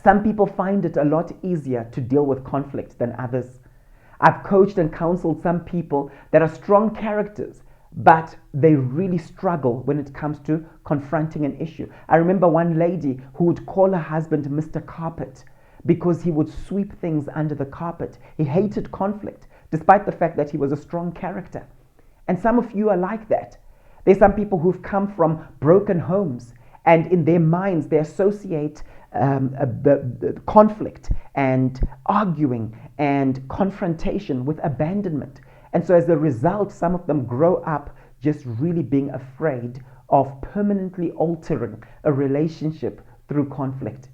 Some people find it a lot easier to deal with conflict than others. I've coached and counseled some people that are strong characters, but they really struggle when it comes to confronting an issue. I remember one lady who would call her husband Mr. Carpet because he would sweep things under the carpet. He hated conflict, despite the fact that he was a strong character. And some of you are like that. There's some people who've come from broken homes, and in their minds they associate the conflict and arguing and confrontation with abandonment. And so as a result, some of them grow up just really being afraid of permanently altering a relationship through conflict.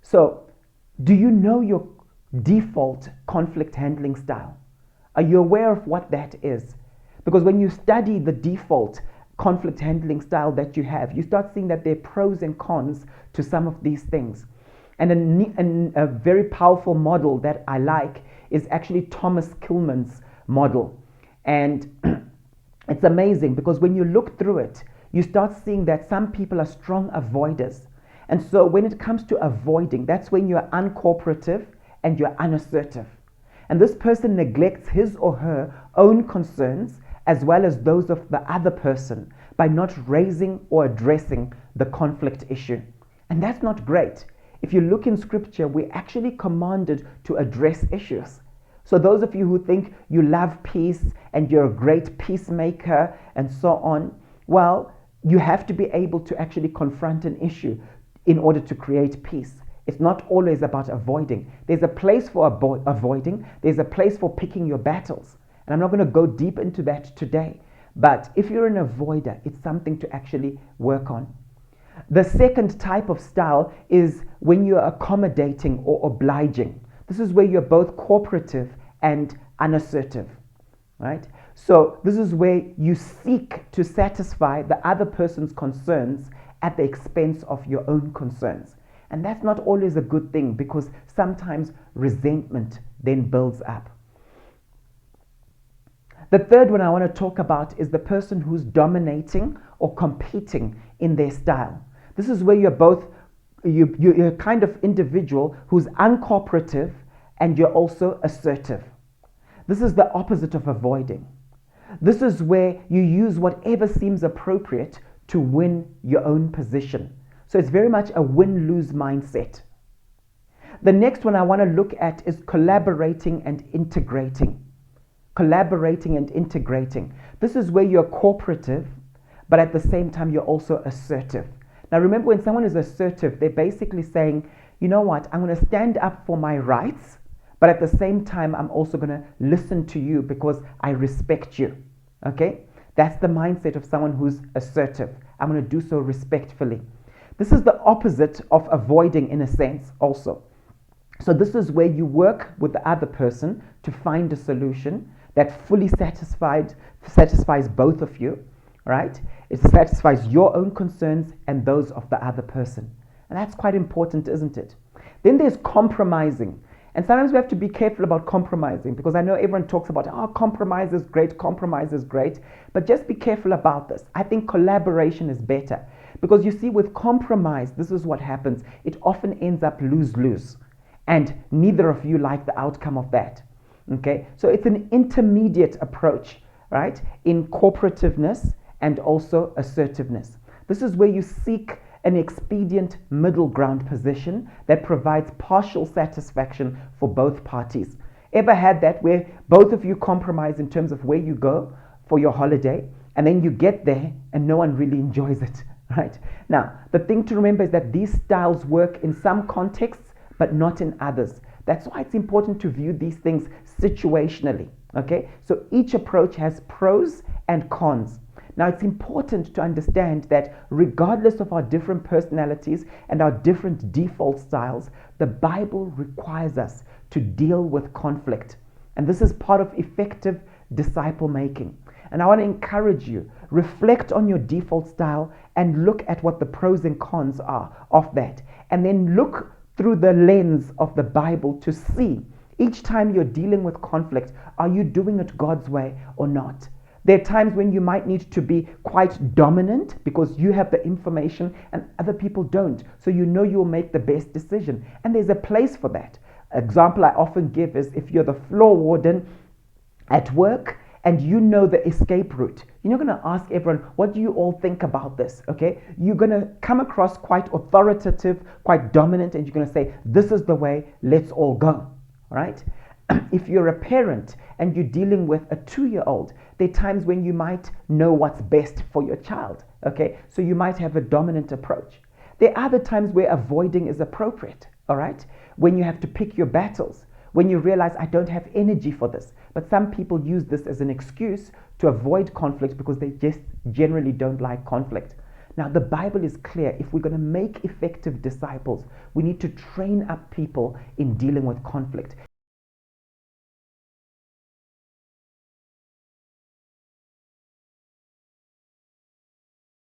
So, do you know your default conflict handling style? Are you aware of what that is? Because when you study the default conflict handling style that you have, you start seeing that there are pros and cons to some of these things. And a very powerful model that I like is actually Thomas Kilmann's model. And it's amazing because when you look through it, you start seeing that some people are strong avoiders. And so when it comes to avoiding, that's when you're uncooperative and you're unassertive. And this person neglects his or her own concerns as well as those of the other person by not raising or addressing the conflict issue. And that's not great. If you look in scripture, we're actually commanded to address issues. So those of you who think you love peace and you're a great peacemaker and so on, well, you have to be able to actually confront an issue in order to create peace. It's not always about avoiding. There's a place for avoiding. There's a place for picking your battles. And I'm not going to go deep into that today. But if you're an avoider, it's something to actually work on. The second type of style is when you're accommodating or obliging. This is where you're both cooperative and unassertive, right? So this is where you seek to satisfy the other person's concerns at the expense of your own concerns. And that's not always a good thing because sometimes resentment then builds up. The third one I want to talk about is the person who's dominating or competing in their style. This is where you're a kind of individual who's uncooperative and you're also assertive. This is the opposite of avoiding. This is where you use whatever seems appropriate to win your own position. So it's very much a win-lose mindset. The next one I want to look at is collaborating and integrating. Collaborating and integrating. This is where you're cooperative, but at the same time you're also assertive. Now remember, when someone is assertive, they're basically saying, you know what, I'm going to stand up for my rights, but at the same time I'm also going to listen to you because I respect you. Okay? That's the mindset of someone who's assertive. I'm going to do so respectfully. This is the opposite of avoiding in a sense also. So this is where you work with the other person to find a solution that fully satisfies both of you, right? It satisfies your own concerns and those of the other person. And that's quite important, isn't it? Then there's compromising. And sometimes we have to be careful about compromising because I know everyone talks about, compromise is great, but just be careful about this. I think collaboration is better because you see, with compromise, this is what happens. It often ends up lose-lose, and neither of you like the outcome of that. Okay, so it's an intermediate approach, right, in cooperativeness and also assertiveness. This is where you seek an expedient middle ground position that provides partial satisfaction for both parties. Ever had that where both of you compromise in terms of where you go for your holiday, and then you get there and no one really enjoys it, right? Now, the thing to remember is that these styles work in some contexts, but not in others. That's why it's important to view these things situationally, okay? So each approach has pros and cons. Now, it's important to understand that regardless of our different personalities and our different default styles, the Bible requires us to deal with conflict. And this is part of effective disciple making. And I want to encourage you, reflect on your default style and look at what the pros and cons are of that. And then look through the lens of the Bible to see each time you're dealing with conflict, are you doing it God's way or not? There are times when you might need to be quite dominant because you have the information and other people don't. So you know you'll make the best decision. And there's a place for that. Example I often give is if you're the floor warden at work and you know the escape route, you're not going to ask everyone, what do you all think about this? Okay, you're going to come across quite authoritative, quite dominant, and you're going to say, this is the way, let's all go. All right. If you're a parent and you're dealing with a 2-year-old, there are times when you might know what's best for your child. Okay, so you might have a dominant approach. There are other times where avoiding is appropriate. All right, when you have to pick your battles, when you realize I don't have energy for this. But some people use this as an excuse to avoid conflict because they just generally don't like conflict. Now, the Bible is clear. If we're going to make effective disciples, we need to train up people in dealing with conflict.